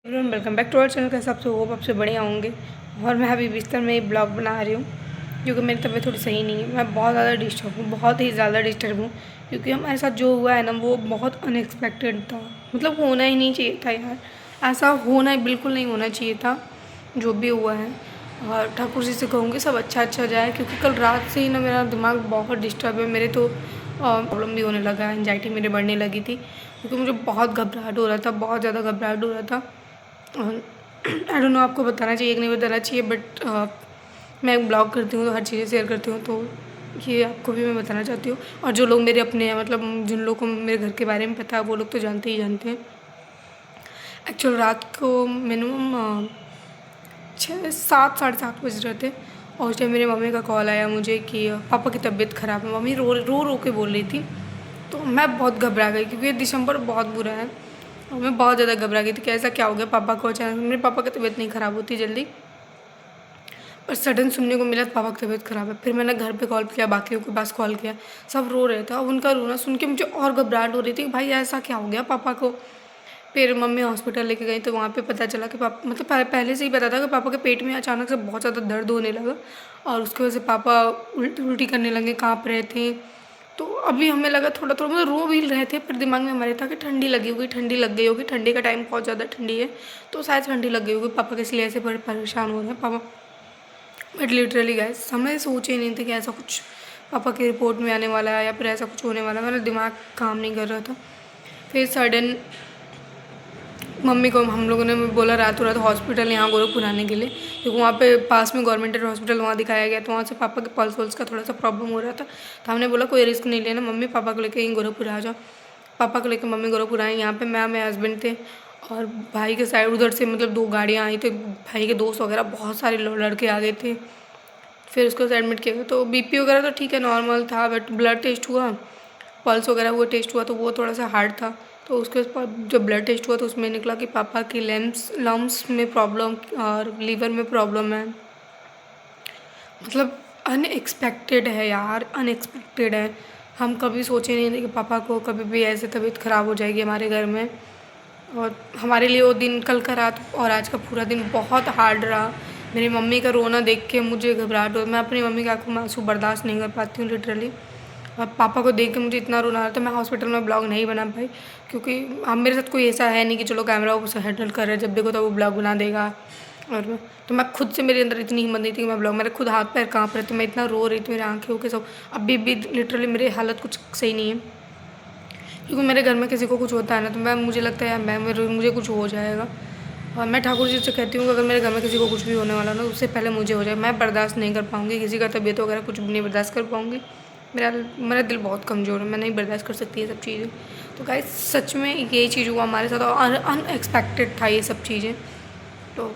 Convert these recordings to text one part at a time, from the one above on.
Everyone welcome back to our channel. कैसे आप सब होप आपसे बढ़िया होंगे। और मैं अभी बिस्तर में एक ब्लॉग बना रही हूँ क्योंकि मेरी तबीयत थोड़ी सही नहीं है। मैं बहुत ज़्यादा डिस्टर्ब हूँ, बहुत ही ज़्यादा डिस्टर्ब हूँ क्योंकि हमारे साथ जो हुआ है ना वो बहुत अनएक्सपेक्टेड था। मतलब होना ही नहीं चाहिए था यार, ऐसा होना बिल्कुल नहीं होना चाहिए था जो भी हुआ है। और ठाकुर जी से कहूँगी सब अच्छा जाए क्योंकि कल रात से ही ना मेरा दिमाग बहुत डिस्टर्ब है। मेरे तो प्रॉब्लम भी होने लगा, एंजाइटी मेरे बढ़ने लगी थी क्योंकि मुझे बहुत घबराहट हो रहा था, बहुत ज़्यादा घबराहट हो रहा था। आई डोंट नो आपको बताना चाहिए कि नहीं बताना चाहिए, बट मैं एक ब्लॉग करती हूँ तो हर चीज़ें शेयर करती हूँ, तो ये आपको भी मैं बताना चाहती हूँ। और जो लोग मेरे अपने हैं, मतलब जिन लोगों को मेरे घर के बारे में पता है वो लोग तो जानते ही जानते हैं। एक्चुअल रात को मिनिमम 7 साढ़े 7 बज रहे थे और उस टाइम मेरे मम्मी का कॉल आया मुझे कि पापा की तबीयत ख़राब है। मम्मी रो रो रो के बोल रही थी, तो मैं बहुत घबरा गई क्योंकि दिसंबर बहुत बुरा है और मैं बहुत ज़्यादा घबरा गई थी कि ऐसा क्या हो गया पापा को अचानक। मेरे पापा की तबीयत नहीं ख़राब होती जल्दी, पर सडन सुनने को मिला पापा की तबीयत ख़राब है। फिर मैंने घर पे कॉल किया, बाकियों के पास कॉल किया, सब रो रहे थे। अब उनका रोना सुन के मुझे और घबराहट हो रही थी कि भाई ऐसा क्या हो गया पापा को। फिर मम्मी हॉस्पिटल लेके गई तो वहाँ पे पता चला कि पापा, मतलब पहले से ही पता था कि पापा के पेट में अचानक से बहुत ज़्यादा दर्द होने लगा और उसकी वजह से पापा उल्टी उल्टी करने लगे, काँप रहे थे। तो अभी हमें लगा थोड़ा थोड़ा, मतलब रो भी रहे थे पर दिमाग में हमारे था कि ठंडी लगी होगी, ठंडी लग गई होगी, ठंडी का टाइम बहुत ज़्यादा ठंडी है तो शायद ठंडी लग गई होगी पापा के, इसलिए ऐसे परेशान हो रहे हैं पापा। बट लिटरली गाइस हमें सोचे ही नहीं थे कि ऐसा कुछ पापा की रिपोर्ट में आने वाला है या फिर ऐसा कुछ होने वाला है। मेरा दिमाग काम नहीं कर रहा था। फिर सडन मम्मी को हम लोगों ने बोला रातों रात हॉस्पिटल यहाँ गोरखपुर आने के लिए, क्योंकि वहाँ पे पास में गवर्नमेंट हॉस्पिटल वहाँ दिखाया गया। तो वहाँ से पापा के पल्स वल्स का थोड़ा सा प्रॉब्लम हो रहा था, तो हमने बोला कोई रिस्क नहीं लेना, मम्मी पापा को लेकर यहीं गोरखपुर आ जाओ। पापा को लेकर मम्मी गोरखपुर आए। यहाँ पे मैं मेरे हस्बैंड थे और भाई के साइड उधर से मतलब 2 गाड़ियाँ आई थी, भाई के दोस्त वगैरह बहुत सारे लड़के आ गए थे। फिर उसको एडमिट किया गया। तो बीपी वगैरह तो ठीक है, नॉर्मल था, बट ब्लड टेस्ट हुआ, पल्स वगैरह वो टेस्ट हुआ तो वो थोड़ा सा हार्ड था। तो उसके बाद जब ब्लड टेस्ट हुआ तो उसमें निकला कि पापा की लम्स में प्रॉब्लम और लीवर में प्रॉब्लम है। मतलब अनएक्सपेक्टेड है यार, अनएक्सपेक्टेड है। हम कभी सोचे नहीं थे कि पापा को कभी भी ऐसे तबीयत ख़राब हो जाएगी हमारे घर में। और हमारे लिए वो दिन, कल का रात और आज का पूरा दिन बहुत हार्ड रहा। मेरी मम्मी का रोना देख के मुझे घबराहट हो, मैं अपनी मम्मी के आंखों में आंसू बर्दाश्त नहीं कर पाती हूँ लिटरली। और पापा को देख के मुझे इतना रोना आ रहा था, मैं हॉस्पिटल में ब्लॉग नहीं बना पाई क्योंकि अब मेरे साथ कोई ऐसा है नहीं कि चलो कैमरा को हैंडल कर रहा है, जब देखो तो वो ब्लॉग बना देगा। और तो मैं खुद से, मेरे अंदर इतनी हिम्मत नहीं थी कि मैं ब्लॉग, मेरे खुद हाथ पैर काँप रहे थे, मैं इतना रो रही थी, मेरी आँखें होके सब। अभी भी लिटरली मेरी हालत कुछ सही नहीं है क्योंकि मेरे घर में किसी को कुछ होता है ना तो मुझे लगता है यार मुझे कुछ हो जाएगा। और मैं ठाकुर जी से कहती हूँ कि अगर मेरे घर में किसी को कुछ भी होने वाला ना उससे पहले मुझे हो जाए। मैं बर्दाश्त नहीं कर पाऊँगी किसी का तबीयत वगैरह, कुछ भी नहीं बर्दाश्त कर पाऊँगी। मेरा दिल बहुत कमज़ोर है, मैं नहीं बर्दाश्त कर सकती ये सब चीज़ें। तो गाइस सच में ये चीज़ हुआ हमारे साथ और अनएक्सपेक्टेड था ये सब चीज़ें। तो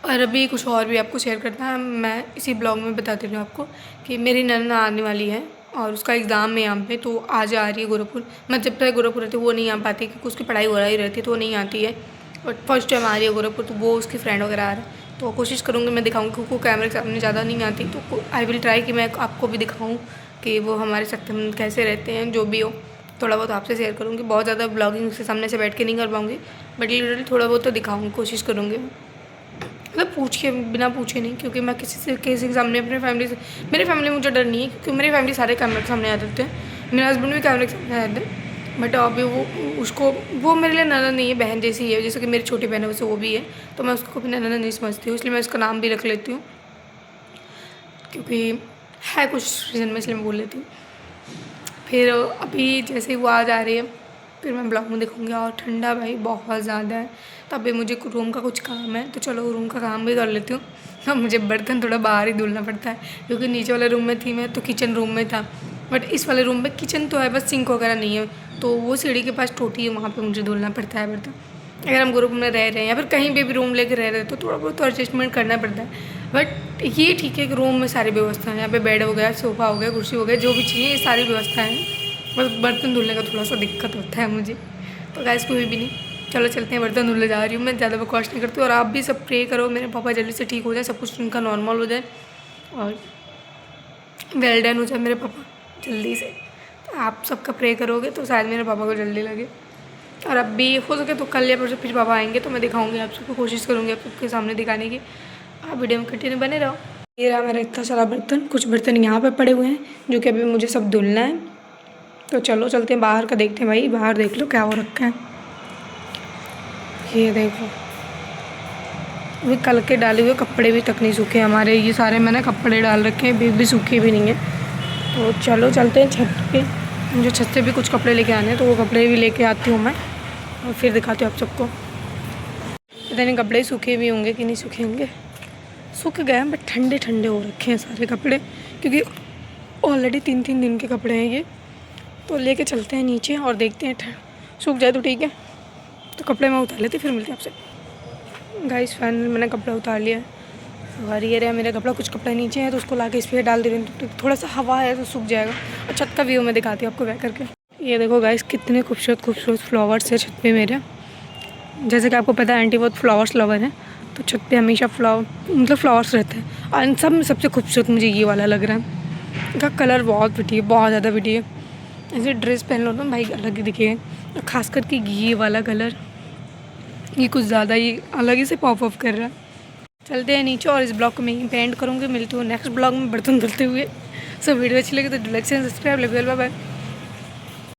और अभी कुछ और भी आपको शेयर करना है, मैं इसी ब्लॉग में बताती हूँ आपको कि मेरी नन्ना आने वाली है और उसका एग्ज़ाम है यहाँ पे, तो आज आ रही है गोरखपुर। मैं जब तक गोरखपुर रहती हूँ वो नहीं आ पाती क्योंकि उसकी पढ़ाई हो रही रहती है तो वो नहीं आती है, बट फर्स्ट टाइम आ रही है गोरखपुर। तो वो उसकी फ्रेंड वगैरह आ रहा है तो कोशिश करूँगी मैं दिखाऊँगी, क्योंकि कैमरे के सामने ज़्यादा नहीं आती, तो आई विल ट्राई कि मैं आपको भी दिखाऊँ कि वो हमारे साथ हम कैसे रहते हैं। जो भी हो थोड़ा बहुत आपसे शेयर करूँगी, बहुत ज़्यादा ब्लॉगिंग उसके सामने से बैठ के नहीं कर पाऊँगी, बट लिटरली थोड़ा बहुत तो दिखाऊँगी, कोशिश करूँगी। मतलब पूछ के, बिना पूछे नहीं, क्योंकि मैं किसी के सामने अपने फैमिली से, मेरी फैमिली मुझे डर नहीं है क्योंकि मेरी फैमिली सारे कैमरे के सामने आ जाते हैं, मेरे हस्बैंड भी कैमरे के सामने आ जाते हैं। बट अभी वो मेरे लिए ननद नहीं है, बहन जैसी है, जैसे कि मेरी छोटी बहन है वैसे वो भी है, तो मैं उसको भी ननद नहीं समझती हूँ, इसलिए मैं उसका नाम भी रख लेती हूँ क्योंकि है कुछ रीज़न में, इसलिए मैं बोल लेती हूँ। फिर अभी जैसे ही वो आज आ रही है फिर मैं ब्लॉग में देखूँगी। और ठंडा भाई बहुत ज़्यादा है, तो अभी मुझे रूम का कुछ काम है तो चलो रूम का काम भी कर लेती हूँ। अब मुझे बर्तन थोड़ा बाहर ही धुलना पड़ता है क्योंकि नीचे वाले रूम में थी मैं तो किचन रूम में था, बट इस वाले रूम में किचन तो है बस सिंक वगैरह नहीं है, तो वो सीढ़ी के पास टोटी है, वहाँ पर मुझे धुलना पड़ता है बर्तन। अगर हम ग्रुप में रह रहे हैं या फिर कहीं पे भी रूम लेके रह रहे हैं तो थोड़ा बहुत तो एडजस्टमेंट करना पड़ता है। बट ये ठीक है कि रूम में सारी व्यवस्था है, यहाँ पे बेड हो गया, सोफ़ा हो गया, कुर्सी हो गया, जो भी चाहिए ये सारी व्यवस्था है, बस बर्तन धुलने का थोड़ा सा दिक्कत होता है मुझे। तो गैस कोई भी नहीं, चलो चलते हैं, बर्तन धुलने जा रही हूँ मैं, ज़्यादा बकवास नहीं करती। और आप भी सब प्रे करो मेरे पापा जल्दी से ठीक हो जाए, सब कुछ उनका नॉर्मल हो जाए और वेल डन हो जाए मेरे पापा जल्दी से। तो आप सबका प्रे करोगे तो शायद मेरे पापा को जल्दी लगे। और अब भी हो सके तो कल या परसों फिर पापा आएंगे तो मैं दिखाऊंगी आप सबको, कोशिश करूँगी आप सबके सामने दिखाने की। आप वीडियो में कंटिन्यू बने रहो। ये रहा मेरा इतना सारा बर्तन, कुछ बर्तन यहाँ पे पड़े हुए हैं जो कि अभी मुझे सब धुलना है। तो चलो चलते हैं बाहर का, देखते हैं भाई। बाहर देख लो क्या हो रखा है, ये देखो। अभी कल के डाले हुए कपड़े भी तक नहीं सूखे हमारे, ये सारे मैंने कपड़े डाल रखे हैं, अभी भी सूखे भी नहीं हैं। तो चलो चलते हैं छत पे, मुझे छत से भी कुछ कपड़े लेके आने हैं, तो वो कपड़े भी लेके आती हूँ मैं और फिर दिखाती हूँ आप सबको। पता नहीं कपड़े सूखे भी होंगे कि नहीं सूखे होंगे। सूख गए हैं बट ठंडे ठंडे हो रखे हैं सारे कपड़े, क्योंकि ऑलरेडी 3-3 दिन के कपड़े हैं ये। तो लेके चलते हैं नीचे और देखते हैं, सूख जाए तो ठीक है। तो कपड़े मैं उतार लेती, फिर मिलते हैं आपसे। गाइस फाइनल मैंने कपड़ा उतार लिया है और ये रहा मेरा कपड़ा। कुछ कपड़े नीचे हैं तो उसको लाके इस पर डाल दे रही हूँ, तो थोड़ा सा हवा है तो सूख जाएगा। और छत का व्यू मैं दिखाती हूँ आपको बैक करके। ये देखो गाइस कितने खूबसूरत खूबसूरत फ्लावर्स है छत पे मेरे। जैसे कि आपको पता है आंटी बहुत फ्लावर्स लवर है, तो छत पे हमेशा फ्लावर्स रहते हैं। और इन सब में सबसे खूबसूरत मुझे ये वाला लग रहा है, इनका कलर बहुत प्रिटी है, बहुत ज़्यादा प्रिटी है। ऐसे ड्रेस पहन लो ना भाई अलग ही दिखेगा, और ख़ास करके ये वाला कलर, ये कुछ ज़्यादा ही अलग ही से पॉप अप कर रहा है। चलते हैं नीचे और इस ब्लॉग को मैं यहीं पे एंड करूँगी। मिलती हूँ नेक्स्ट ब्लॉग में बर्तन धुलते हुए। सो वीडियो अच्छी लगी तो like and subscribe. Bye bye.